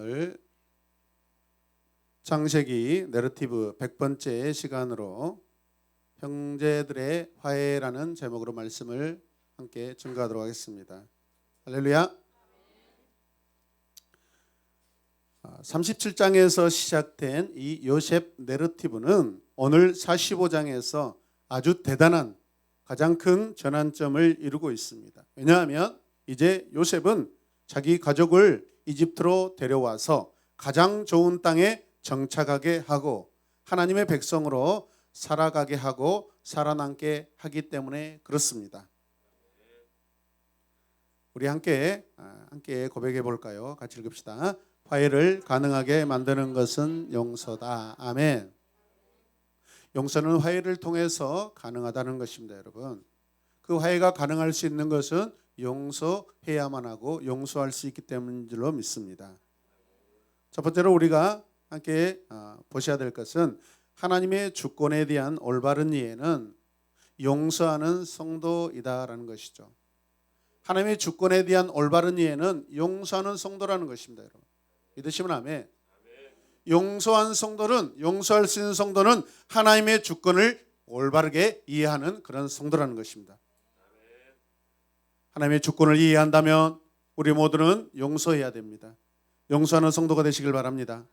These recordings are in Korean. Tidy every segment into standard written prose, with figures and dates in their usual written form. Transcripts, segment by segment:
오늘 창세기 내러티브 100번째 시간으로 형제들의 화해라는 제목으로 말씀을 함께 증거하도록 하겠습니다. 할렐루야. 37장에서 시작된 이 요셉 내러티브는 오늘 45장에서 아주 대단한 가장 큰 전환점을 이루고 있습니다. 왜냐하면 이제 요셉은 자기 가족을 이집트로 데려와서 가장 좋은 땅에 정착하게 하고 하나님의 백성으로 살아가게 하고 살아남게 하기 때문에 그렇습니다. 우리 함께 고백해 볼까요? 같이 읽읍시다. 화해를 가능하게 만드는 것은 용서다. 아멘. 용서는 화해를 통해서 가능하다는 것입니다, 여러분. 그 화해가 가능할 수 있는 것은 용서해야만 하고 용서할 수 있기 때문인 줄로 믿습니다. 첫 번째로 우리가 함께 보셔야 될 것은 하나님의 주권에 대한 올바른 이해는 용서하는 성도이다라는 것이죠. 하나님의 주권에 대한 올바른 이해는 용서하는 성도라는 것입니다, 여러분. 믿으시면 아멘. 용서한 성도는, 용서할 수 있는 성도는 하나님의 주권을 올바르게 이해하는 그런 성도라는 것입니다. 하나님의 주권을 이해한다면 우리 모두는 용서해야 됩니다. 용서하는 성도가 되시길 바랍니다.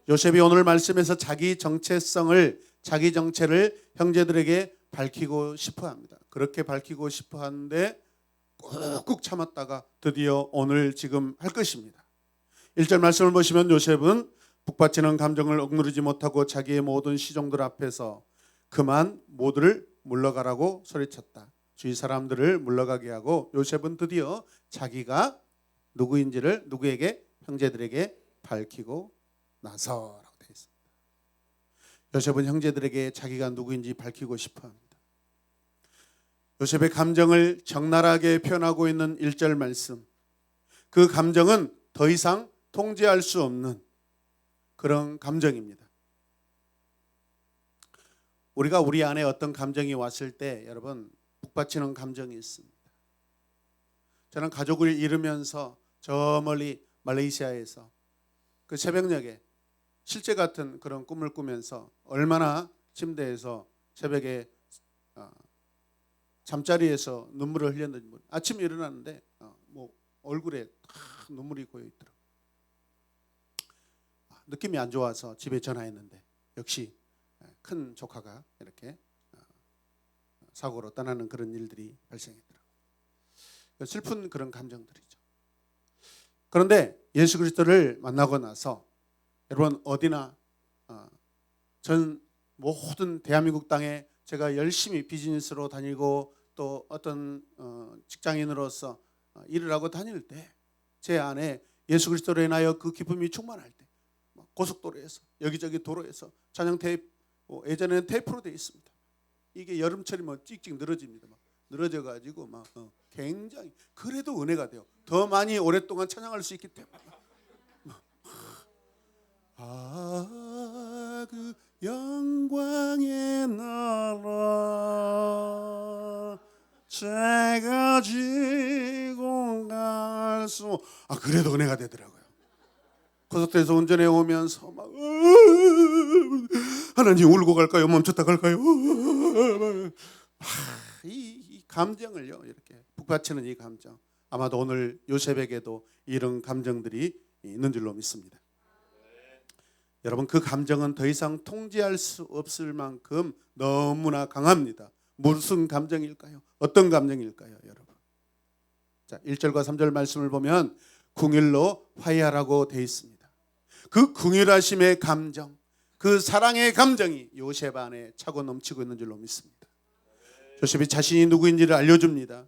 요셉이 오늘 말씀에서 자기 정체성을, 자기 정체를 형제들에게 밝히고 싶어 합니다. 그렇게 밝히고 싶어 하는데 꾹꾹 참았다가 드디어 오늘 지금 할 것입니다. 1절 말씀을 보시면 요셉은 북받치는 감정을 억누르지 못하고 자기의 모든 시종들 앞에서 그만 모두를 물러가라고 소리쳤다. 주위 사람들을 물러가게 하고 요셉은 드디어 자기가 누구인지를 누구에게? 형제들에게 밝히고 나서라고 되어 있습니다. 요셉은 형제들에게 자기가 누구인지 밝히고 싶어합니다. 요셉의 감정을 적나라하게 표현하고 있는 1절 말씀. 그 감정은 더 이상 통제할 수 없는 그런 감정입니다. 우리가 우리 안에 어떤 감정이 왔을 때 여러분 북받치는 감정이 있습니다. 저는 가족을 잃으면서 저 멀리 말레이시아에서 그 새벽녘에 실제 같은 그런 꿈을 꾸면서 얼마나 침대에서 새벽에 잠자리에서 눈물을 흘렸는지 아침에 일어났는데 얼굴에 눈물이 고여 있더라고요. 느낌이 안 좋아서 집에 전화했는데 역시 큰 조카가 이렇게 사고로 떠나는 그런 일들이 발생했더라고요. 슬픈 그런 감정들이죠. 그런데 예수 그리스도를 만나고 나서 여러분 어디나 전 모든 대한민국 땅에 제가 열심히 비즈니스로 다니고 또 어떤 직장인으로서 일을 하고 다닐 때 제 안에 예수 그리스도로 인하여 그 기쁨이 충만할 때 고속도로에서 여기저기 도로에서 찬양 테이프 예전에는 테이프로 되어 있습니다. 이게 여름철이면 찍찍 늘어집니다. 늘어져 가지고 굉장히 그래도 은혜가 돼요. 더 많이 오랫동안 찬양할 수 있기 때문에. 그 영광의 나라 제가 지고 갈 수 그래도 은혜가 되더라고요. 고속도로에서 운전해 오면서 하나님 울고 갈까요? 멈췄다 갈까요? 이 감정을요 이렇게 북받치는 이 감정 아마도 오늘 요셉에게도 이런 감정들이 있는 줄로 믿습니다. 여러분 그 감정은 더 이상 통제할 수 없을 만큼 너무나 강합니다. 무슨 감정일까요? 어떤 감정일까요, 여러분? 자, 1절과 3절 말씀을 보면 궁일로 화해하라고 되어 있습니다. 그 궁일하심의 감정, 그 사랑의 감정이 요셉 안에 차고 넘치고 있는 줄로 믿습니다. 요셉이 자신이 누구인지를 알려줍니다.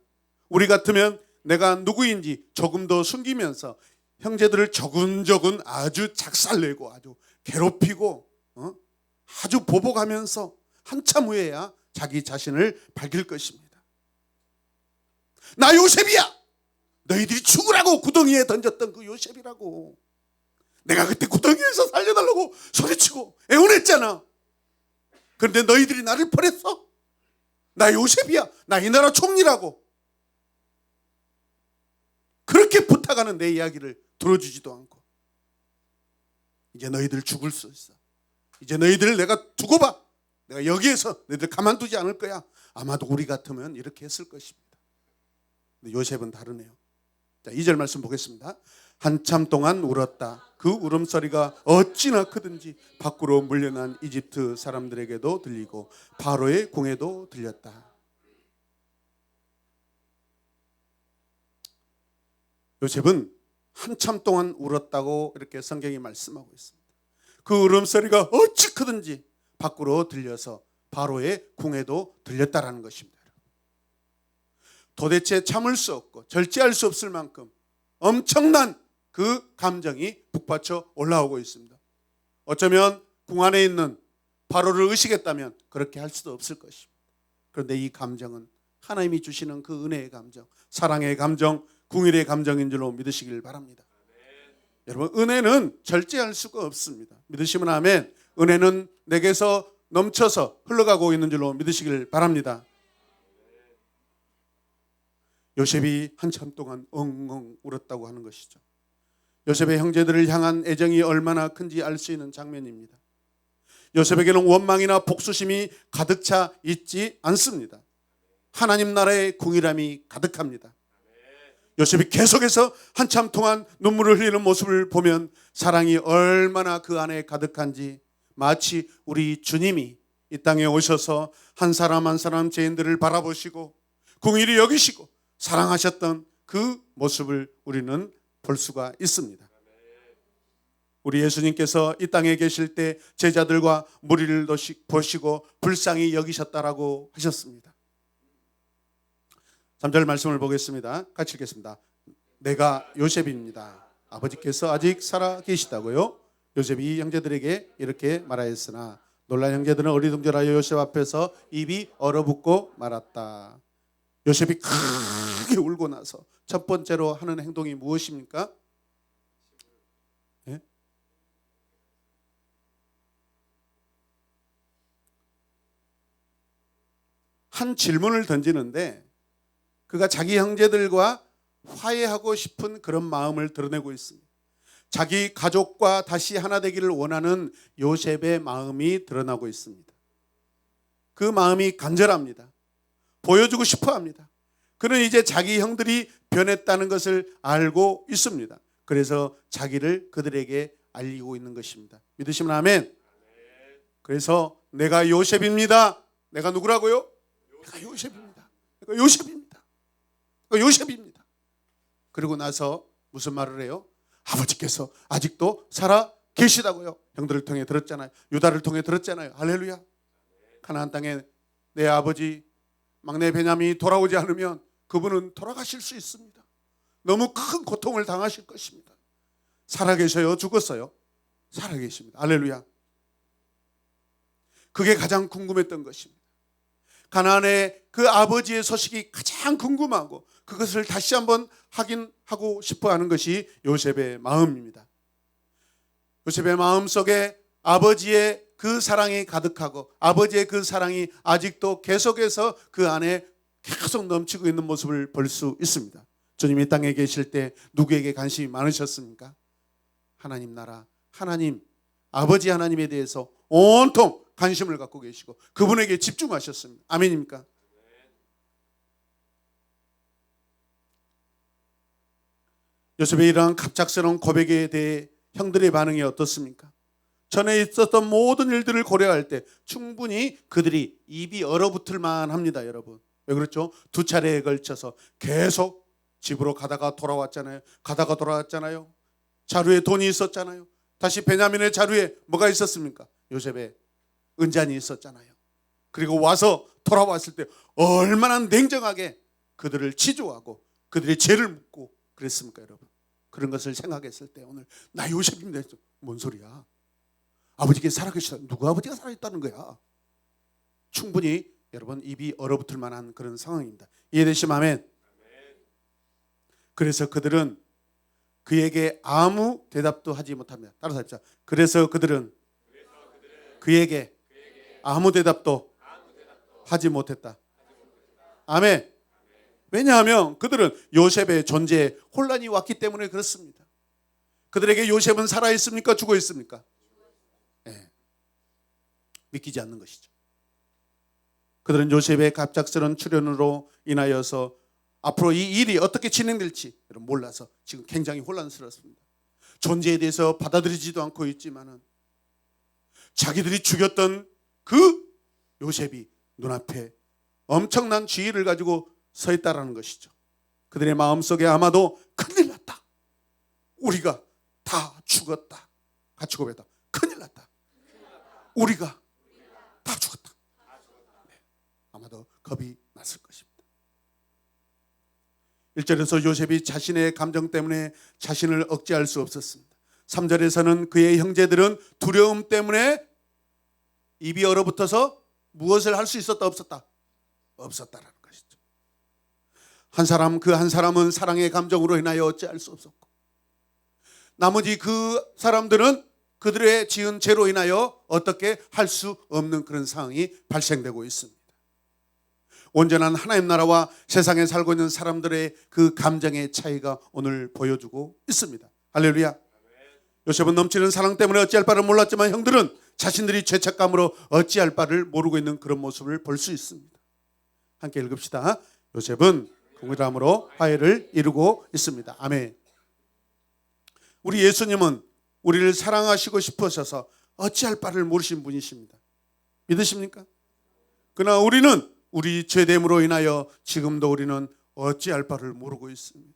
우리 같으면 내가 누구인지 조금 더 숨기면서 형제들을 조근조근 아주 작살내고 아주 괴롭히고 아주 보복하면서 한참 후에야 자기 자신을 밝힐 것입니다. 나 요셉이야. 너희들이 죽으라고 구덩이에 던졌던 그 요셉이라고. 내가 그때 구덩이에서 살려달라고 소리치고 애원했잖아. 그런데 너희들이 나를 버렸어. 나 요셉이야. 나 이 나라 총리라고. 그렇게 부탁하는 내 이야기를 들어주지도 않고 이제 너희들 죽을 수 있어. 이제 너희들 내가 두고 봐. 내가 여기에서 너희들 가만두지 않을 거야. 아마도 우리 같으면 이렇게 했을 것입니다. 근데 요셉은 다르네요. 자, 2절 말씀 보겠습니다. 한참 동안 울었다. 그 울음소리가 어찌나 크든지 밖으로 물려난 이집트 사람들에게도 들리고 바로의 궁에도 들렸다. 요셉은 한참 동안 울었다고 이렇게 성경이 말씀하고 있습니다. 그 울음소리가 어찌 크든지 밖으로 들려서 바로의 궁에도 들렸다라는 것입니다. 도대체 참을 수 없고 절제할 수 없을 만큼 엄청난 그 감정이 북받쳐 올라오고 있습니다. 어쩌면 궁 안에 있는 바로를 의식했다면 그렇게 할 수도 없을 것입니다. 그런데 이 감정은 하나님이 주시는 그 은혜의 감정, 사랑의 감정, 궁일의 감정인 줄로 믿으시길 바랍니다. 여러분, 은혜는 절제할 수가 없습니다. 믿으시면 아멘. 은혜는 내게서 넘쳐서 흘러가고 있는 줄로 믿으시길 바랍니다. 요셉이 한참 동안 엉엉 울었다고 하는 것이죠. 요셉의 형제들을 향한 애정이 얼마나 큰지 알 수 있는 장면입니다. 요셉에게는 원망이나 복수심이 가득 차 있지 않습니다. 하나님 나라의 궁일함이 가득합니다. 요셉이 계속해서 한참 동안 눈물을 흘리는 모습을 보면 사랑이 얼마나 그 안에 가득한지, 마치 우리 주님이 이 땅에 오셔서 한 사람 한 사람 죄인들을 바라보시고 궁일이 여기시고 사랑하셨던 그 모습을 우리는 볼 수가 있습니다. 우리 예수님께서 이 땅에 계실 때 제자들과 무리를 보시고 불쌍히 여기셨다라고 하셨습니다. 3절 말씀을 보겠습니다. 같이 읽겠습니다. 내가 요셉입니다. 아버지께서 아직 살아 계시다고요? 요셉이 형제들에게 이렇게 말하였으나 놀란 형제들은 어리둥절하여 요셉 앞에서 입이 얼어붙고 말았다. 요셉이 크게 울고 나서 첫 번째로 하는 행동이 무엇입니까? 네? 한 질문을 던지는데 그가 자기 형제들과 화해하고 싶은 그런 마음을 드러내고 있습니다. 자기 가족과 다시 하나 되기를 원하는 요셉의 마음이 드러나고 있습니다. 그 마음이 간절합니다. 보여주고 싶어 합니다. 그는 이제 자기 형들이 변했다는 것을 알고 있습니다. 그래서 자기를 그들에게 알리고 있는 것입니다. 믿으시면 아멘. 그래서 내가 요셉입니다. 내가 누구라고요? 내가 요셉입니다. 내가 요셉입니다. 내가 요셉입니다. 그리고 나서 무슨 말을 해요? 아버지께서 아직도 살아 계시다고요. 형들을 통해 들었잖아요. 유다를 통해 들었잖아요. 할렐루야. 가나안 땅에 내 아버지 막내 베냐민이 돌아오지 않으면 그분은 돌아가실 수 있습니다. 너무 큰 고통을 당하실 것입니다. 살아계셔요? 죽었어요? 살아계십니다. 할렐루야. 그게 가장 궁금했던 것입니다. 가나안의 그 아버지의 소식이 가장 궁금하고 그것을 다시 한번 확인하고 싶어하는 것이 요셉의 마음입니다. 요셉의 마음 속에 아버지의 그 사랑이 가득하고 아버지의 그 사랑이 아직도 계속해서 그 안에 계속 넘치고 있는 모습을 볼 수 있습니다. 주님 이 땅에 계실 때 누구에게 관심이 많으셨습니까? 하나님 나라, 하나님, 아버지 하나님에 대해서 온통 관심을 갖고 계시고 그분에게 집중하셨습니다. 아멘입니까? 요셉의 이러한 갑작스러운 고백에 대해 형들의 반응이 어떻습니까? 전에 있었던 모든 일들을 고려할 때 충분히 그들이 입이 얼어붙을 만합니다. 여러분, 왜 그렇죠? 두 차례에 걸쳐서 계속 집으로 가다가 돌아왔잖아요. 가다가 돌아왔잖아요. 자루에 돈이 있었잖아요. 다시 베냐민의 자루에 뭐가 있었습니까? 요셉의 은잔이 있었잖아요. 그리고 와서 돌아왔을 때 얼마나 냉정하게 그들을 치조하고 그들의 죄를 묻고 그랬습니까, 여러분? 그런 것을 생각했을 때 오늘 나 요셉입니다. 뭔 소리야? 아버지께서 살아계시다. 누구 아버지가 살아있다는 거야? 충분히 여러분 입이 얼어붙을 만한 그런 상황입니다. 이해되시면 아멘. 그래서 그들은 그에게 아무 대답도 하지 못합니다. 따라서 합시다. 그래서 그들은 그에게 아무 대답도 하지 못했다. 아멘. 왜냐하면 그들은 요셉의 존재에 혼란이 왔기 때문에 그렇습니다. 그들에게 요셉은 살아 있습니까? 죽어 있습니까? 네. 믿기지 않는 것이죠. 그들은 요셉의 갑작스러운 출현으로 인하여서 앞으로 이 일이 어떻게 진행될지 몰라서 지금 굉장히 혼란스럽습니다. 존재에 대해서 받아들이지도 않고 있지만은 자기들이 죽였던 그 요셉이 눈앞에 엄청난 지위를 가지고 서 있다라는 것이죠. 그들의 마음속에 아마도 큰일 났다. 우리가 다 죽었다. 같이 고백했다. 큰일 났다. 우리가 다 죽었다. 네. 아마도 겁이 났을 것입니다. 1절에서 요셉이 자신의 감정 때문에 자신을 억제할 수 없었습니다. 3절에서는 그의 형제들은 두려움 때문에 입이 얼어붙어서 무엇을 할 수 있었다 없었다? 없었다라는 것이죠. 한 사람 그 한 사람은 사랑의 감정으로 인하여 어찌할 수 없었고 나머지 그 사람들은 그들의 지은 죄로 인하여 어떻게 할 수 없는 그런 상황이 발생되고 있습니다. 온전한 하나님 나라와 세상에 살고 있는 사람들의 그 감정의 차이가 오늘 보여주고 있습니다. 할렐루야. 요셉은 넘치는 사랑 때문에 어찌할 바를 몰랐지만 형들은 자신들이 죄책감으로 어찌할 바를 모르고 있는 그런 모습을 볼 수 있습니다. 함께 읽읍시다. 요셉은 긍휼함으로 화해를 이루고 있습니다. 아멘. 우리 예수님은 우리를 사랑하시고 싶으셔서 어찌할 바를 모르신 분이십니다. 믿으십니까? 그러나 우리는 우리 죄됨으로 인하여 지금도 우리는 어찌할 바를 모르고 있습니다.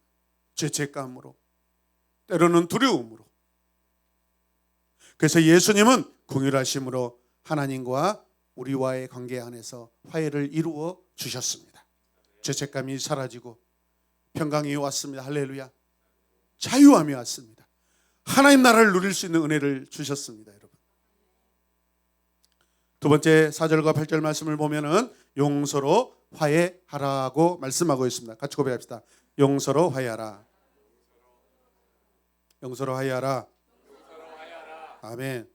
죄책감으로, 때로는 두려움으로. 그래서 예수님은 긍휼하심으로 하나님과 우리와의 관계 안에서 화해를 이루어 주셨습니다. 죄책감이 사라지고 평강이 왔습니다. 할렐루야. 자유함이 왔습니다. 하나님 나라를 누릴 수 있는 은혜를 주셨습니다. 여러분. 두 번째 4절과 8절 말씀을 보면은 용서로 화해하라고 말씀하고 있습니다. 같이 고백합시다. 용서로 화해하라. 용서로 화해하라. 아멘.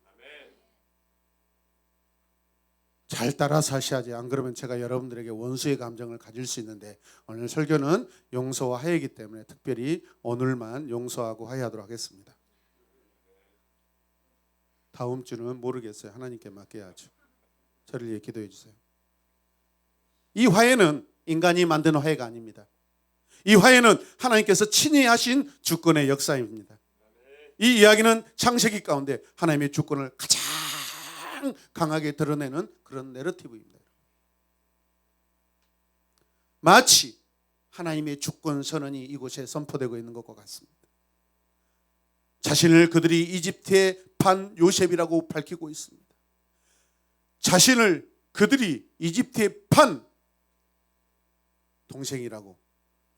잘 따라서 하셔야지. 안 그러면 제가 여러분들에게 원수의 감정을 가질 수 있는데 오늘 설교는 용서와 화해이기 때문에 특별히 오늘만 용서하고 화해하도록 하겠습니다. 다음 주는 모르겠어요. 하나님께 맡겨야죠. 저를 위해 기도해 주세요. 이 화해는 인간이 만든 화해가 아닙니다. 이 화해는 하나님께서 친히 하신 주권의 역사입니다. 이 이야기는 창세기 가운데 하나님의 주권을 가장 강하게 드러내는 그런 내러티브입니다. 마치 하나님의 주권 선언이 이곳에 선포되고 있는 것과 같습니다. 자신을 그들이 이집트의 판 요셉이라고 밝히고 있습니다. 자신을 그들이 이집트의 판 동생이라고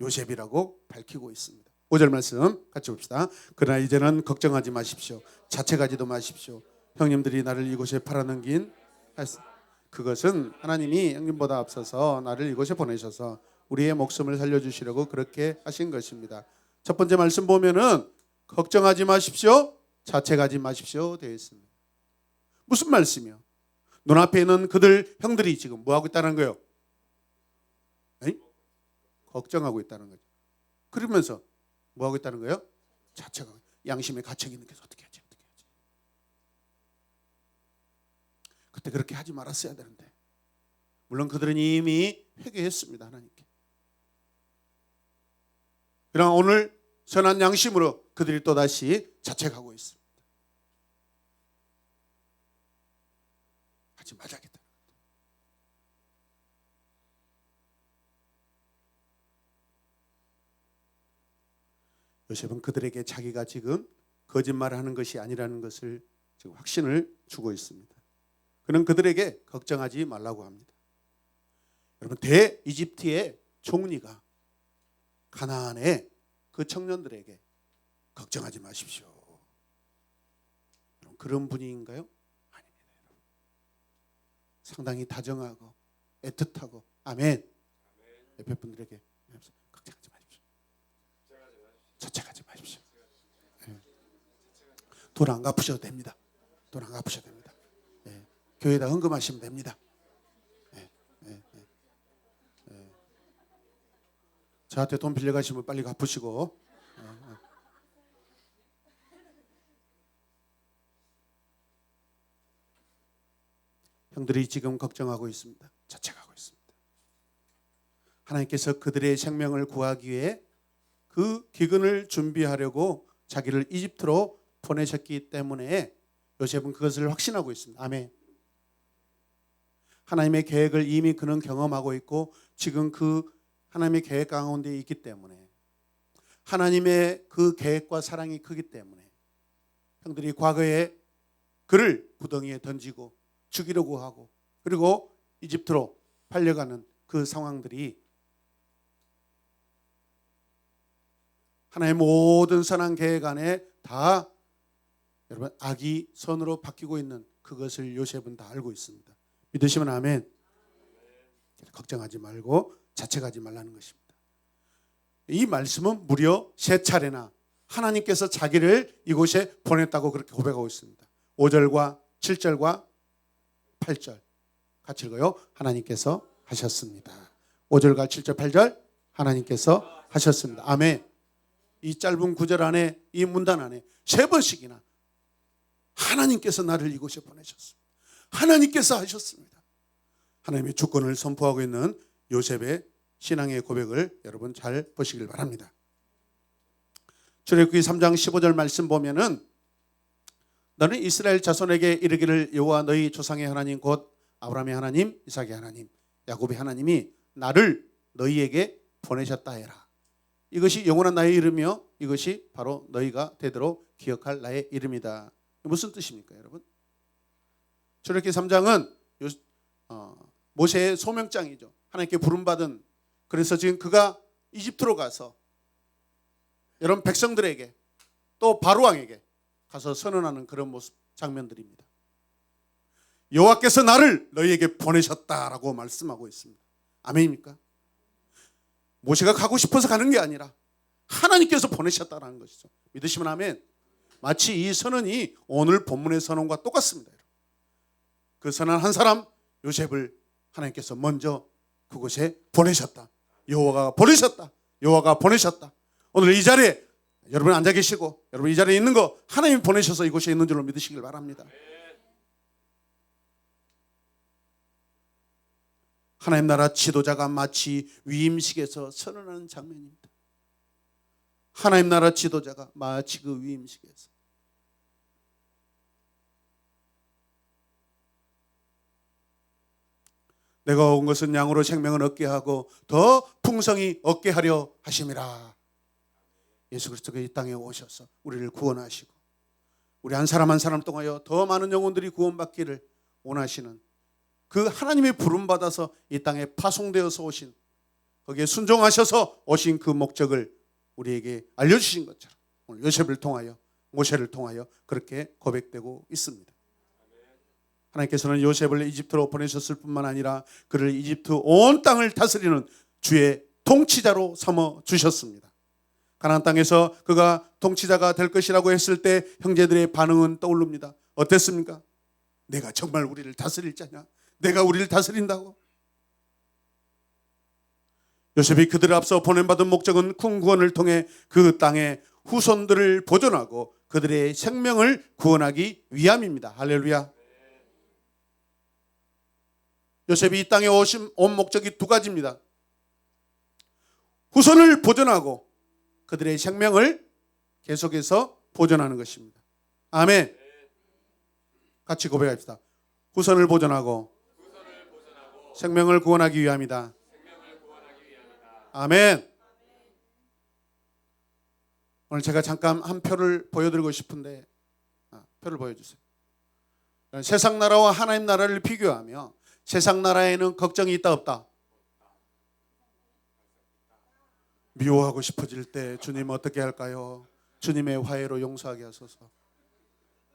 요셉이라고 밝히고 있습니다. 5절 말씀 같이 봅시다. 그러나 이제는 걱정하지 마십시오. 자책하지도 마십시오. 형님들이 나를 이곳에 팔아넘긴 그것은 하나님이 형님보다 앞서서 나를 이곳에 보내셔서 우리의 목숨을 살려주시려고 그렇게 하신 것입니다. 첫 번째 말씀 보면은 걱정하지 마십시오. 자책하지 마십시오 되어 있습니다. 무슨 말씀이요? 눈앞에 있는 그들 형들이 지금 뭐하고 있다는 거예요? 에이? 걱정하고 있다는 거죠. 그러면서 뭐하고 있다는 거예요? 자책하고 양심의 가책이 있는 게 어떻게 하지? 그때 그렇게 하지 말았어야 되는데 물론 그들은 이미 회개했습니다. 하나님께. 그러나 오늘 선한 양심으로 그들이 또다시 자책하고 있습니다. 하지 말자겠다. 요셉은 그들에게 자기가 지금 거짓말을 하는 것이 아니라는 것을 지금 확신을 주고 있습니다. 그는 그들에게 걱정하지 말라고 합니다. 여러분, 대이집트의 총리가 가나안의 그 청년들에게 걱정하지 마십시오. 그런 분위기인가요? 아닙니다. 여러분. 상당히 다정하고 애틋하고 아멘. 옆에 분들에게 걱정하지 마십시오. 자책하지 마십시오. 네. 돈 안 갚으셔도 됩니다. 돈 안 갚으셔도 됩니다. 네. 교회에다 헌금하시면 됩니다. 네. 네. 네. 네. 저한테 돈 빌려가시면 빨리 갚으시고 형들이 지금 걱정하고 있습니다. 자책하고 있습니다. 하나님께서 그들의 생명을 구하기 위해 그 기근을 준비하려고 자기를 이집트로 보내셨기 때문에 요셉은 그것을 확신하고 있습니다. 아멘. 하나님의 계획을 이미 그는 경험하고 있고 지금 그 하나님의 계획 가운데 있기 때문에 하나님의 그 계획과 사랑이 크기 때문에 형들이 과거에 그를 구덩이에 던지고 죽이려고 하고 그리고 이집트로 팔려가는 그 상황들이 하나님의 모든 선한 계획 안에 다 여러분 악이 선으로 바뀌고 있는 그것을 요셉은 다 알고 있습니다. 믿으시면 아멘. 걱정하지 말고 자책하지 말라는 것입니다. 이 말씀은 무려 3차례나 하나님께서 자기를 이곳에 보냈다고 그렇게 고백하고 있습니다. 5절과 7절과 8절 같이 읽어요. 하나님께서 하셨습니다. 5절과 7절 8절 하나님께서 하셨습니다. 아멘. 이 짧은 구절 안에 이 문단 안에 3번씩이나 하나님께서 나를 이곳에 보내셨습니다. 하나님께서 하셨습니다. 하나님의 주권을 선포하고 있는 요셉의 신앙의 고백을 여러분 잘 보시길 바랍니다. 출애굽기 3장 15절 말씀 보면은 너는 이스라엘 자손에게 이르기를 여호와 너희 조상의 하나님 곧 아브라함의 하나님, 이삭의 하나님, 야곱의 하나님이 나를 너희에게 보내셨다 해라. 이것이 영원한 나의 이름이며 이것이 바로 너희가 되도록 기억할 나의 이름이다. 무슨 뜻입니까, 여러분? 출애굽기 3장은 모세의 소명장이죠. 하나님께 부름받은. 그래서 지금 그가 이집트로 가서 여러분 백성들에게 또 바로왕에게 가서 선언하는 그런 모습 장면들입니다. 여호와께서 나를 너희에게 보내셨다라고 말씀하고 있습니다. 아멘입니까? 모세가 가고 싶어서 가는 게 아니라 하나님께서 보내셨다라는 것이죠. 믿으시면 아멘. 마치 이 선언이 오늘 본문의 선언과 똑같습니다. 그 선언 한 사람 요셉을 하나님께서 먼저 그곳에 보내셨다. 여호와가 보내셨다. 여호와가 보내셨다. 오늘 이 자리에 여러분 앉아 계시고 여러분 이 자리에 있는 거 하나님이 보내셔서 이곳에 있는 줄로 믿으시길 바랍니다. 하나님 나라 지도자가 마치 위임식에서 선언하는 장면입니다. 하나님 나라 지도자가 마치 그 위임식에서 내가 온 것은 양으로 생명을 얻게 하고 더 풍성히 얻게 하려 하심이라. 예수 그리스도가 이 땅에 오셔서 우리를 구원하시고 우리 한 사람 한 사람 통하여 더 많은 영혼들이 구원받기를 원하시는 그 하나님의 부름받아서 이 땅에 파송되어서 오신 거기에 순종하셔서 오신 그 목적을 우리에게 알려주신 것처럼 오늘 요셉을 통하여 모세를 통하여 그렇게 고백되고 있습니다. 하나님께서는 요셉을 이집트로 보내셨을 뿐만 아니라 그를 이집트 온 땅을 다스리는 주의 통치자로 삼아 주셨습니다. 가나안 땅에서 그가 통치자가 될 것이라고 했을 때 형제들의 반응은 떠오릅니다. 어땠습니까? 내가 정말 우리를 다스릴 자냐? 내가 우리를 다스린다고? 요셉이 그들을 앞서 보냄받은 목적은 큰 구원을 통해 그 땅의 후손들을 보존하고 그들의 생명을 구원하기 위함입니다. 할렐루야. 요셉이 이 땅에 온 목적이 2가지입니다. 후손을 보존하고 그들의 생명을 계속해서 보존하는 것입니다. 아멘. 같이 고백합시다. 후손을 보존하고 생명을 구원하기 위함이다. 아멘. 오늘 제가 잠깐 한 표를 보여드리고 싶은데 표를 보여주세요. 세상 나라와 하나님 나라를 비교하며 세상 나라에는 걱정이 있다 없다? 미워하고 싶어질 때 주님 어떻게 할까요? 주님의 화해로 용서하게 하소서.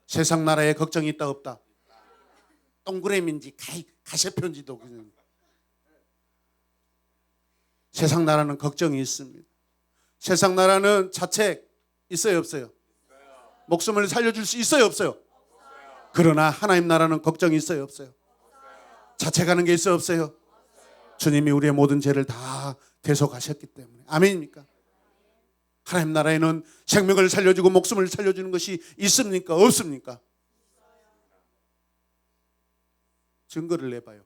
세상 나라에 걱정이 있다 없다? 동그라미인지 가시표인지도 그냥. 세상 나라는 걱정이 있습니다. 세상 나라는 자책 있어요 없어요? 목숨을 살려줄 수 있어요 없어요? 그러나 하나님 나라는 걱정이 있어요 없어요? 자책하는 게 있어요 없어요? 주님이 우리의 모든 죄를 다 대속하셨기 때문에. 아멘입니까? 하나님 나라에는 생명을 살려주고 목숨을 살려주는 것이 있습니까 없습니까? 증거를 내봐요.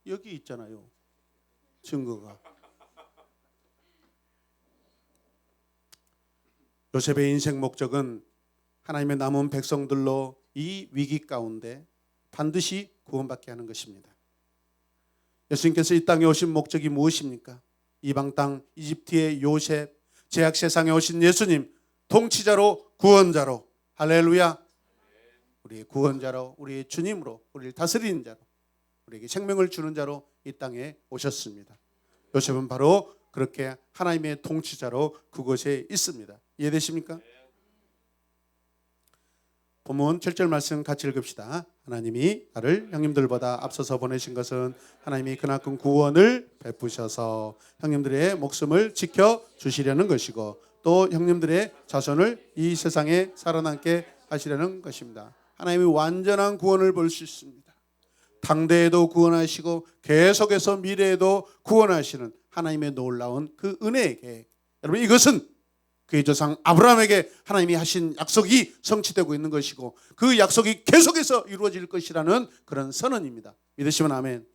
여기 있잖아요. 증거가. 요셉의 인생 목적은 하나님의 남은 백성들로 이 위기 가운데 반드시 구원받게 하는 것입니다. 예수님께서 이 땅에 오신 목적이 무엇입니까? 이방 땅 이집트의 요셉, 죄악 세상에 오신 예수님, 통치자로 구원자로, 할렐루야, 우리의 구원자로, 우리의 주님으로, 우리를 다스리는 자로, 우리에게 생명을 주는 자로 이 땅에 오셨습니다. 요셉은 바로 그렇게 하나님의 통치자로 그곳에 있습니다. 이해되십니까? 본문 7절 말씀 같이 읽읍시다. 하나님이 나를 형님들보다 앞서서 보내신 것은 하나님이 그나큰 구원을 베푸셔서 형님들의 목숨을 지켜주시려는 것이고 또 형님들의 자손을 이 세상에 살아남게 하시려는 것입니다. 하나님이 완전한 구원을 볼 수 있습니다. 당대에도 구원하시고 계속해서 미래에도 구원하시는 하나님의 놀라운 그 은혜의 계획. 여러분, 이것은 그의 조상 아브라함에게 하나님이 하신 약속이 성취되고 있는 것이고 그 약속이 계속해서 이루어질 것이라는 그런 선언입니다. 믿으시면 아멘.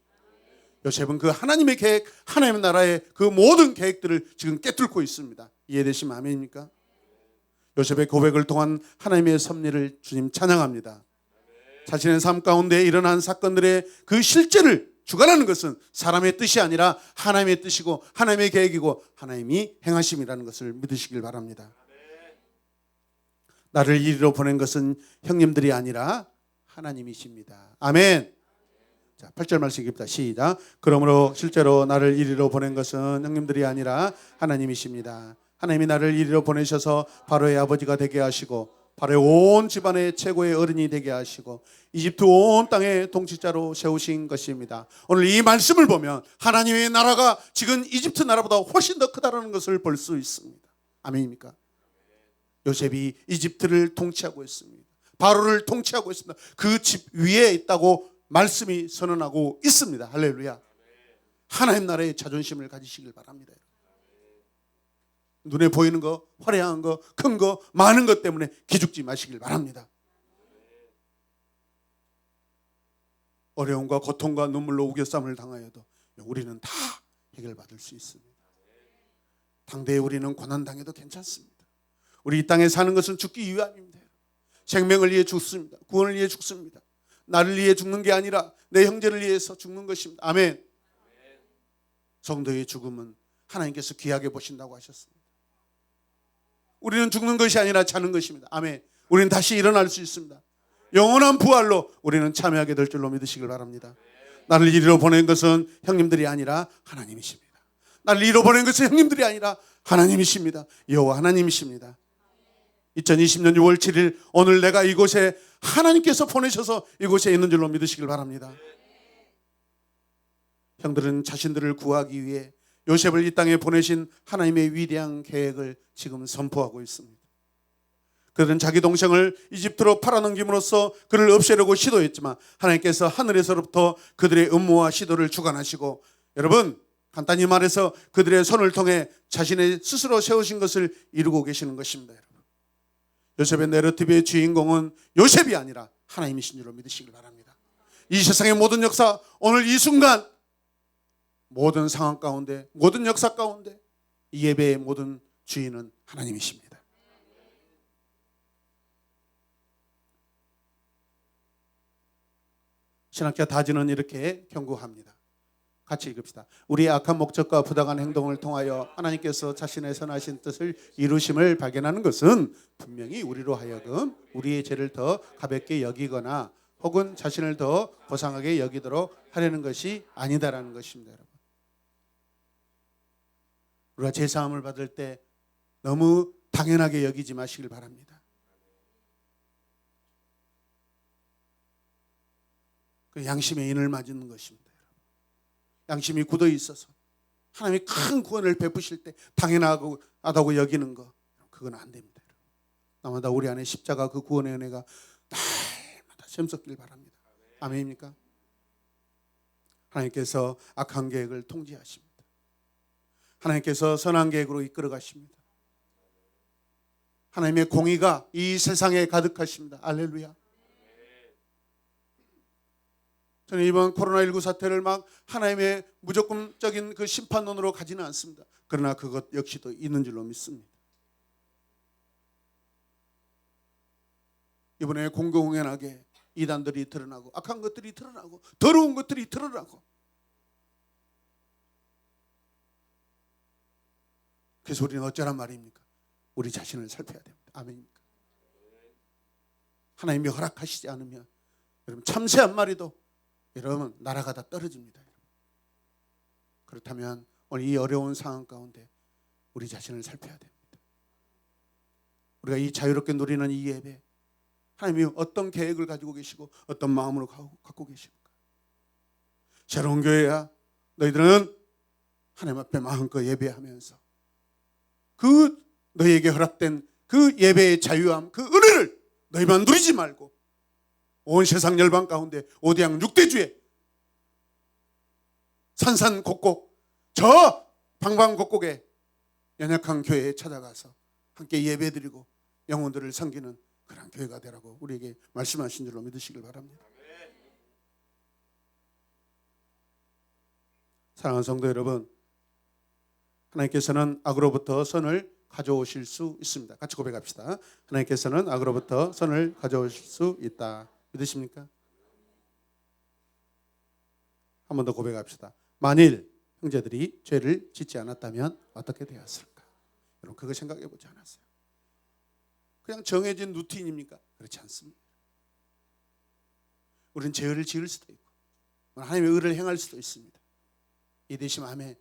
요셉은 그 하나님의 계획, 하나님의 나라의 그 모든 계획들을 지금 깨뚫고 있습니다. 이해되시면 아멘입니까? 요셉의 고백을 통한 하나님의 섭리를 주님 찬양합니다. 자신의 삶 가운데 일어난 사건들의 그 실제를 주관하는 것은 사람의 뜻이 아니라 하나님의 뜻이고 하나님의 계획이고 하나님이 행하심이라는 것을 믿으시길 바랍니다. 나를 이리로 보낸 것은 형님들이 아니라 하나님이십니다. 아멘. 자, 8절 말씀 읽읍시다. 시작. 그러므로 실제로 나를 이리로 보낸 것은 형님들이 아니라 하나님이십니다. 하나님이 나를 이리로 보내셔서 바로의 아버지가 되게 하시고 바로의 온 집안의 최고의 어른이 되게 하시고 이집트 온 땅의 통치자로 세우신 것입니다. 오늘 이 말씀을 보면 하나님의 나라가 지금 이집트 나라보다 훨씬 더 크다는 것을 볼 수 있습니다. 아멘입니까? 요셉이 이집트를 통치하고 있습니다. 바로를 통치하고 있습니다. 그 집 위에 있다고 말씀이 선언하고 있습니다. 할렐루야. 하나님 나라의 자존심을 가지시길 바랍니다. 눈에 보이는 거, 화려한 거, 큰 거, 많은 것 때문에 기죽지 마시길 바랍니다. 어려움과 고통과 눈물로 우겨쌈을 당하여도 우리는 다 해결받을 수 있습니다. 당대에 우리는 고난당해도 괜찮습니다. 우리 이 땅에 사는 것은 죽기 위함입니다. 생명을 위해 죽습니다. 구원을 위해 죽습니다. 나를 위해 죽는 게 아니라 내 형제를 위해서 죽는 것입니다. 아멘. 성도의 죽음은 하나님께서 귀하게 보신다고 하셨습니다. 우리는 죽는 것이 아니라 자는 것입니다. 아멘. 우리는 다시 일어날 수 있습니다. 영원한 부활로 우리는 참여하게 될 줄로 믿으시길 바랍니다. 나를 이리로 보낸 것은 형님들이 아니라 하나님이십니다. 나를 이리로 보낸 것은 형님들이 아니라 하나님이십니다. 여호와 하나님이십니다. 2020년 6월 7일 오늘 내가 이곳에 하나님께서 보내셔서 이곳에 있는 줄로 믿으시길 바랍니다. 형들은 자신들을 구하기 위해 요셉을 이 땅에 보내신 하나님의 위대한 계획을 지금 선포하고 있습니다. 그들은 자기 동생을 이집트로 팔아넘김으로써 그를 없애려고 시도했지만 하나님께서 하늘에서부터 그들의 음모와 시도를 주관하시고 여러분 간단히 말해서 그들의 손을 통해 자신의 스스로 세우신 것을 이루고 계시는 것입니다. 여러분. 요셉의 내러티브의 주인공은 요셉이 아니라 하나님이신 줄로 믿으시길 바랍니다. 이 세상의 모든 역사 오늘 이 순간 모든 상황 가운데 모든 역사 가운데 이 예배의 모든 주인은 하나님이십니다. 신학자 다지는 이렇게 경고합니다. 같이 읽읍시다. 우리의 악한 목적과 부당한 행동을 통하여 하나님께서 자신의 선하신 뜻을 이루심을 발견하는 것은 분명히 우리로 하여금 우리의 죄를 더 가볍게 여기거나 혹은 자신을 더 고상하게 여기도록 하려는 것이 아니다라는 것입니다. 여러분. 우리가 제사함을 받을 때 너무 당연하게 여기지 마시길 바랍니다. 그 양심의 인을 맞는 것입니다. 양심이 굳어 있어서 하나님이 큰 구원을 베푸실 때 당연하다고 여기는 거 그건 안 됩니다. 나마다 우리 안에 십자가 그 구원의 은혜가 날마다 샘솟길 바랍니다. 아멘입니까? 하나님께서 악한 계획을 통제하십니다. 하나님께서 선한 계획으로 이끌어 가십니다. 하나님의 공의가 이 세상에 가득하십니다. 할렐루야. 저는 이번 코로나19 사태를 막 하나님의 무조건적인 그 심판론으로 가지는 않습니다. 그러나 그것 역시도 있는 줄로 믿습니다. 이번에 공공연하게 이단들이 드러나고 악한 것들이 드러나고 더러운 것들이 드러나고, 그래서 우리는 어쩌란 말입니까? 우리 자신을 살펴야 됩니다. 아멘입니까? 하나님이 허락하시지 않으면 여러분 참새 한 마리도 여러분 날아가다 떨어집니다. 그렇다면 오늘 이 어려운 상황 가운데 우리 자신을 살펴야 됩니다. 우리가 이 자유롭게 누리는 이 예배, 하나님이 어떤 계획을 가지고 계시고 어떤 마음으로 갖고 계십니까? 새로운 교회야, 너희들은 하나님 앞에 마음껏 예배하면서 그 너희에게 허락된 그 예배의 자유함, 그 은혜를 너희만 누리지 말고 온 세상 열방 가운데 오대양 6대주에 산산곡곡 저 방방곡곡에 연약한 교회에 찾아가서 함께 예배드리고 영혼들을 섬기는 그런 교회가 되라고 우리에게 말씀하신 줄로 믿으시길 바랍니다. 사랑하는 성도 여러분, 하나님께서는 악으로부터 선을 가져오실 수 있습니다. 같이 고백합시다. 하나님께서는 악으로부터 선을 가져오실 수 있다. 믿으십니까? 한 번 더 고백합시다. 만일 형제들이 죄를 짓지 않았다면 어떻게 되었을까? 여러분 그거 생각해 보지 않았어요? 그냥 정해진 루틴입니까? 그렇지 않습니다. 우리는 죄를 지을 수도 있고 하나님의 의를 행할 수도 있습니다. 이해되시면 아멘.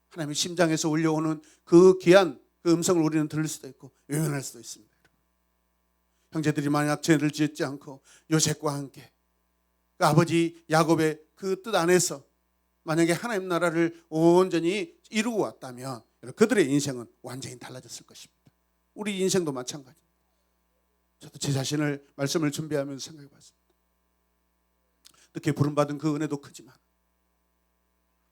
하나님의 심장에서 울려오는 그 귀한 그 음성을 우리는 들을 수도 있고 외면할 수도 있습니다. 형제들이 만약 죄를 짓지 않고 요셉과 함께 그 아버지 야곱의 그 뜻 안에서 만약에 하나님 나라를 온전히 이루고 왔다면 그들의 인생은 완전히 달라졌을 것입니다. 우리 인생도 마찬가지입니다. 저도 제 자신을 말씀을 준비하면서 생각해 봤습니다. 특히 부름받은 그 은혜도 크지만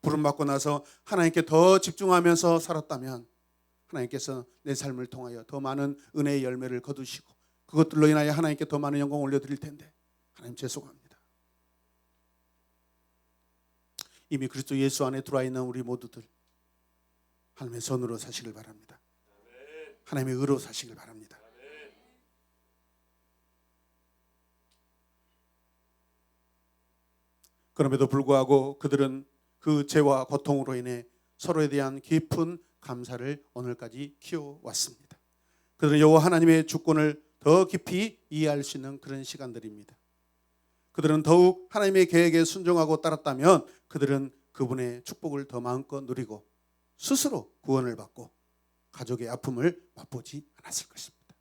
부름받고 나서 하나님께 더 집중하면서 살았다면 하나님께서 내 삶을 통하여 더 많은 은혜의 열매를 거두시고 그것들로 인하여 하나님께 더 많은 영광을 올려드릴 텐데 하나님 죄송합니다. 이미 그리스도 예수 안에 들어와 있는 우리 모두들 하나님의 손으로 사시길 바랍니다. 하나님의 의로 사시길 바랍니다. 그럼에도 불구하고 그들은 그 죄와 고통으로 인해 서로에 대한 깊은 감사를 오늘까지 키워왔습니다. 그들은 여호와 하나님의 주권을 더 깊이 이해할 수 있는 그런 시간들입니다. 그들은 더욱 하나님의 계획에 순종하고 따랐다면 그들은 그분의 축복을 더 마음껏 누리고 스스로 구원을 받고 가족의 아픔을 맛보지 않았을 것입니다.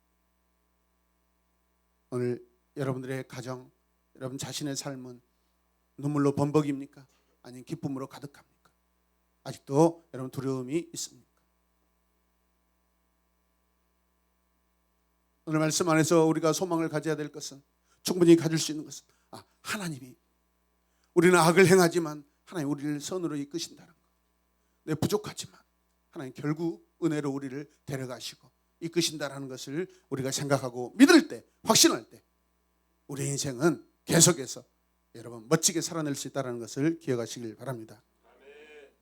오늘 여러분들의 가정, 여러분 자신의 삶은 눈물로 범벅입니까? 아니면 기쁨으로 가득합니까? 아직도 여러분 두려움이 있습니까? 오늘 말씀 안에서 우리가 소망을 가져야 될 것은, 충분히 가질 수 있는 것은 하나님이, 우리는 악을 행하지만 하나님 우리를 선으로 이끄신다는 것. 내 부족하지만 하나님 결국 은혜로 우리를 데려가시고 이끄신다라는 것을 우리가 생각하고 믿을 때, 확신할 때 우리 인생은 계속해서 여러분 멋지게 살아낼 수 있다는 것을 기억하시길 바랍니다.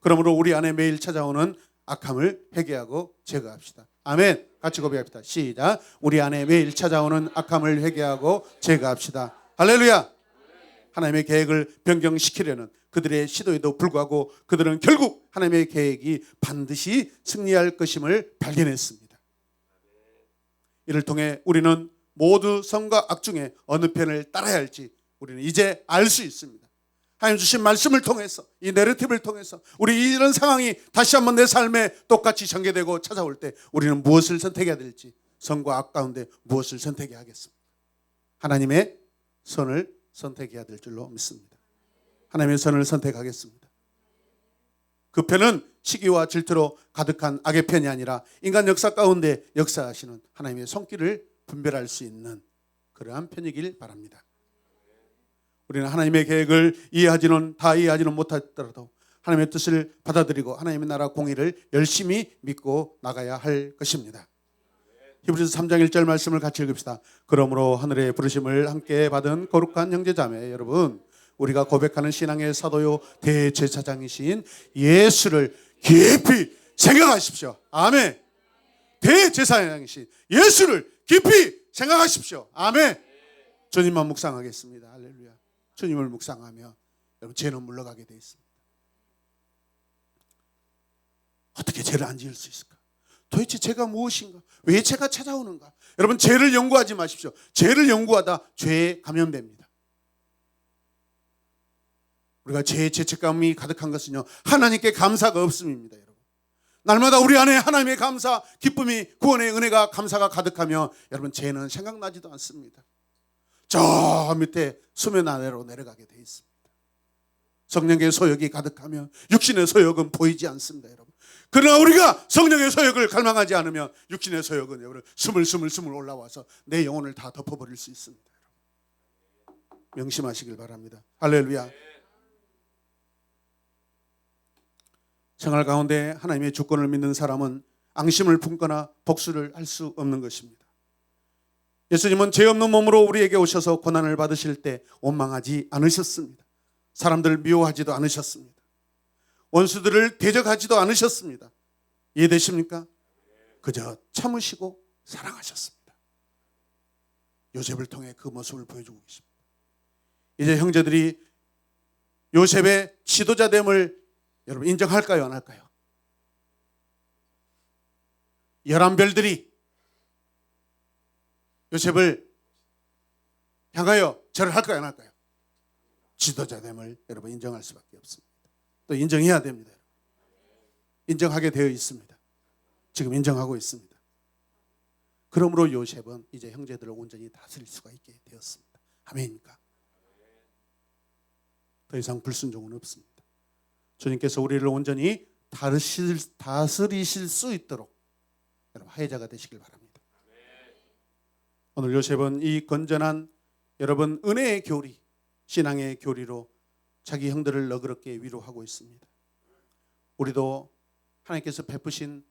그러므로 우리 안에 매일 찾아오는 악함을 회개하고 제거합시다. 아멘. 같이 고백합시다. 시작. 우리 안에 매일 찾아오는 악함을 회개하고 제거합시다. 할렐루야. 하나님의 계획을 변경시키려는 그들의 시도에도 불구하고 그들은 결국 하나님의 계획이 반드시 승리할 것임을 발견했습니다. 이를 통해 우리는 모두 선과 악 중에 어느 편을 따라야 할지 우리는 이제 알 수 있습니다. 하나님 주신 말씀을 통해서, 이 내러티브를 통해서 우리 이런 상황이 다시 한번 내 삶에 똑같이 전개되고 찾아올 때 우리는 무엇을 선택해야 될지, 선과 악 가운데 무엇을 선택해야 하겠습니까? 하나님의 선을 선택해야 될 줄로 믿습니다. 하나님의 선을 선택하겠습니다. 그 편은 시기와 질투로 가득한 악의 편이 아니라 인간 역사 가운데 역사하시는 하나님의 손길을 분별할 수 있는 그러한 편이길 바랍니다. 우리는 하나님의 계획을 다 이해하지는 못하더라도 하나님의 뜻을 받아들이고 하나님의 나라 공의를 열심히 믿고 나가야 할 것입니다. 히브리서 3장 1절 말씀을 같이 읽읍시다. 그러므로 하늘의 부르심을 함께 받은 거룩한 형제자매 여러분, 우리가 고백하는 신앙의 사도요 대제사장이신 예수를 깊이 생각하십시오. 아멘. 대제사장이신 예수를 깊이 생각하십시오. 아멘. 주님만 묵상하겠습니다. 할렐루야. 주님을 묵상하면 여러분 죄는 물러가게 되어 있습니다. 어떻게 죄를 안 지을 수 있을까? 도대체 죄가 무엇인가? 왜 죄가 찾아오는가? 여러분 죄를 연구하지 마십시오. 죄를 연구하다 죄에 감염됩니다. 우리가 죄의 죄책감이 가득한 것은요, 하나님께 감사가 없음입니다. 여러분 날마다 우리 안에 하나님의 감사, 기쁨이, 구원의 은혜가, 감사가 가득하면 여러분 죄는 생각나지도 않습니다. 저 밑에 수면 아래로 내려가게 돼 있습니다. 성령의 소욕이 가득하면 육신의 소욕은 보이지 않습니다. 여러분 그러나 우리가 성령의 소욕을 갈망하지 않으면 육신의 소욕은 여러분 스물스물 올라와서 내 영혼을 다 덮어버릴 수 있습니다. 여러분 명심하시길 바랍니다. 할렐루야. 생활 가운데 하나님의 주권을 믿는 사람은 앙심을 품거나 복수를 할 수 없는 것입니다. 예수님은 죄 없는 몸으로 우리에게 오셔서 고난을 받으실 때 원망하지 않으셨습니다. 사람들을 미워하지도 않으셨습니다. 원수들을 대적하지도 않으셨습니다. 이해되십니까? 그저 참으시고 사랑하셨습니다. 요셉을 통해 그 모습을 보여주고 계십니다. 이제 형제들이 요셉의 지도자됨을 여러분 인정할까요? 안 할까요? 11별들이 요셉을 향하여 절을 할까요? 안 할까요? 지도자됨을 여러분 인정할 수밖에 없습니다. 또 인정해야 됩니다. 인정하게 되어 있습니다. 지금 인정하고 있습니다. 그러므로 요셉은 이제 형제들을 온전히 다스릴 수가 있게 되었습니다. 아멘입니까? 더 이상 불순종은 없습니다. 주님께서 우리를 온전히 다스리실 수 있도록 여러분 하혜자가 되시길 바랍니다. 오늘 요셉은 이 건전한 여러분 은혜의 교리, 신앙의 교리로 자기 형들을 너그럽게 위로하고 있습니다. 우리도 하나님께서 베푸신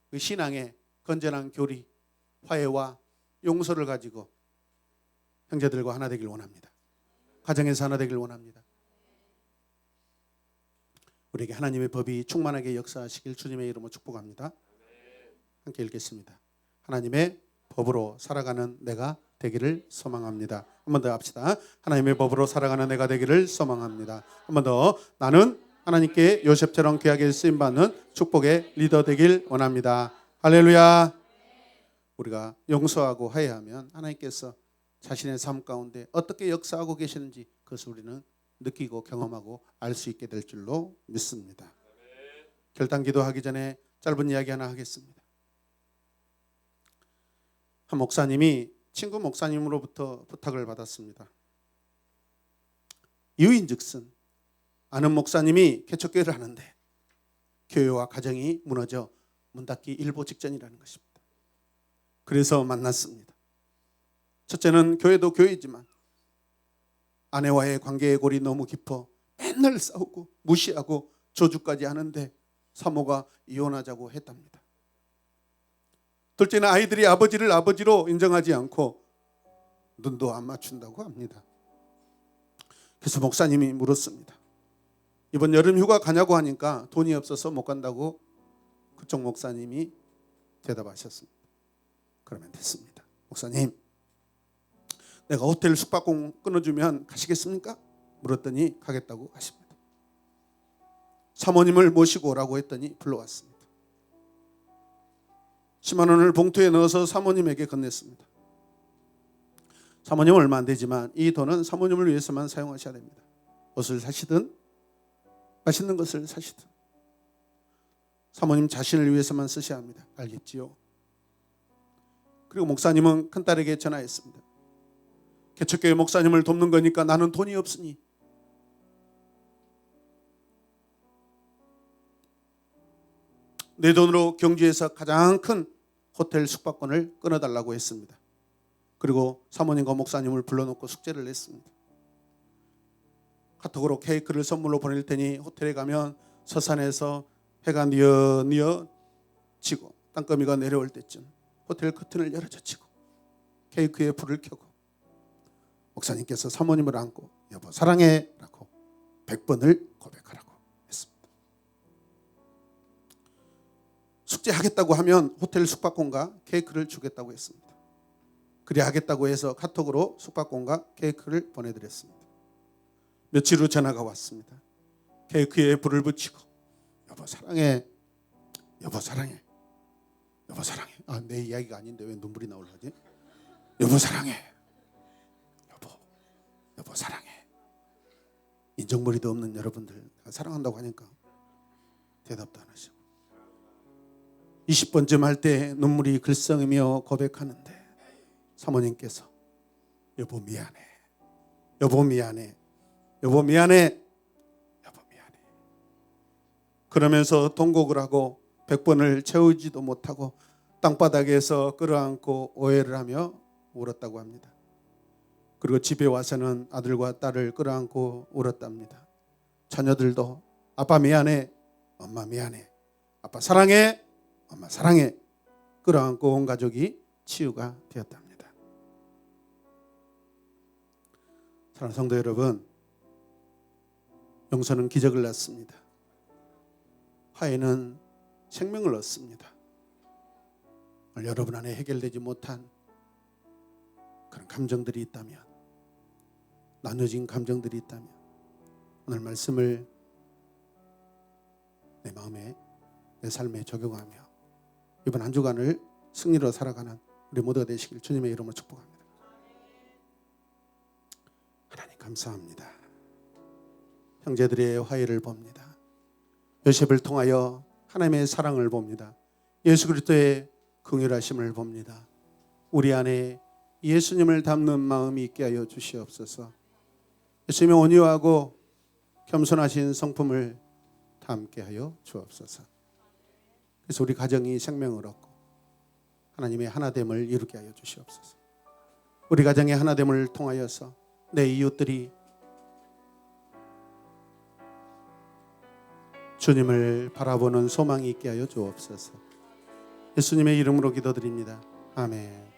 그 신앙의 건전한 교리, 화해와 용서를 가지고 형제들과 하나 되길 원합니다. 가정에서 하나 되길 원합니다. 우리에게 하나님의 법이 충만하게 역사하시길 주님의 이름으로 축복합니다. 함께 읽겠습니다. 하나님의 법으로 살아가는 내가 되기를 소망합니다. 한 번 더 합시다. 하나님의 법으로 살아가는 내가 되기를 소망합니다. 한 번 더. 나는 하나님께 요셉처럼 귀하게 쓰임받는 축복의 리더 되길 원합니다. 할렐루야. 우리가 용서하고 화해하면 하나님께서 자신의 삶 가운데 어떻게 역사하고 계시는지 그것을 우리는 느끼고 경험하고 알 수 있게 될 줄로 믿습니다. 결단 기도하기 전에 짧은 이야기 하나 하겠습니다. 한 목사님이 친구 목사님으로부터 부탁을 받았습니다. 이유인즉슨 아는 목사님이 개척교회를 하는데 교회와 가정이 무너져 문 닫기 일보 직전이라는 것입니다. 그래서 만났습니다. 첫째는 교회도 교회이지만 아내와의 관계의 골이 너무 깊어 맨날 싸우고 무시하고 저주까지 하는데 사모가 이혼하자고 했답니다. 둘째는 아이들이 아버지를 아버지로 인정하지 않고 눈도 안 맞춘다고 합니다. 그래서 목사님이 물었습니다. 이번 여름 휴가 가냐고 하니까 돈이 없어서 못 간다고 그쪽 목사님이 대답하셨습니다. 그러면 됐습니다. 목사님, 내가 호텔 숙박공 끊어주면 가시겠습니까? 물었더니 가겠다고 하십니다. 사모님을 모시고 오라고 했더니 불러왔습니다. 10만 원을 봉투에 넣어서 사모님에게 건넸습니다. 사모님은 얼마 안 되지만 이 돈은 사모님을 위해서만 사용하셔야 됩니다. 옷을 사시든 맛있는 것을 사시든 사모님 자신을 위해서만 쓰셔야 합니다. 알겠지요? 그리고 목사님은 큰딸에게 전화했습니다. 개척교회 목사님을 돕는 거니까 나는 돈이 없으니 내 돈으로 경주에서 가장 큰 호텔 숙박권을 끊어달라고 했습니다. 그리고 사모님과 목사님을 불러놓고 숙제를 냈습니다. 카톡으로 케이크를 선물로 보낼 테니 호텔에 가면 서산에서 해가 뉘어 지고 땅거미가 내려올 때쯤 호텔 커튼을 열어젖히고 케이크에 불을 켜고 목사님께서 사모님을 안고 여보 사랑해 라고 100번을 고백하라고 했습니다. 숙제하겠다고 하면 호텔 숙박권과 케이크를 주겠다고 했습니다. 그래 하겠다고 해서 카톡으로 숙박권과 케이크를 보내드렸습니다. 며칠 후 전화가 왔습니다. 케이크에 불을 붙이고 여보 사랑해, 여보 사랑해, 여보 사랑해. 아, 내 이야기가 아닌데 왜 눈물이 나오려지? 여보 사랑해, 여보 사랑해. 인정머리도 없는 여러분들 사랑한다고 하니까 대답도 안 하시고 20번쯤 할 때 눈물이 글썽이며 고백하는데 사모님께서 여보 미안해, 여보 미안해, 여보 미안해, 여보 미안해 그러면서 통곡을 하고 100번을 채우지도 못하고 땅바닥에서 끌어안고 오해를 하며 울었다고 합니다. 그리고 집에 와서는 아들과 딸을 끌어안고 울었답니다. 자녀들도 아빠 미안해, 엄마 미안해, 아빠 사랑해, 엄마 사랑해 끌어안고 온 가족이 치유가 되었답니다. 사랑하는 성도 여러분, 용서는 기적을 낳습니다. 화해는 생명을 얻습니다. 여러분 안에 해결되지 못한 그런 감정들이 있다면, 나눠진 감정들이 있다면 오늘 말씀을 내 마음에, 내 삶에 적용하며 이번 한 주간을 승리로 살아가는 우리 모두가 되시길 주님의 이름으로 축복합니다. 하나님 감사합니다. 형제들의 화해를 봅니다. 요셉을 통하여 하나님의 사랑을 봅니다. 예수 그리스도의 긍휼하심을 봅니다. 우리 안에 예수님을 닮는 마음이 있게 하여 주시옵소서. 예수님의 온유하고 겸손하신 성품을 담게 하여 주옵소서. 그래서 우리 가정이 생명을 얻고 하나님의 하나됨을 이루게 하여 주시옵소서. 우리 가정의 하나됨을 통하여서 내 이웃들이 주님을 바라보는 소망이 있게 하여 주옵소서. 예수님의 이름으로 기도드립니다. 아멘.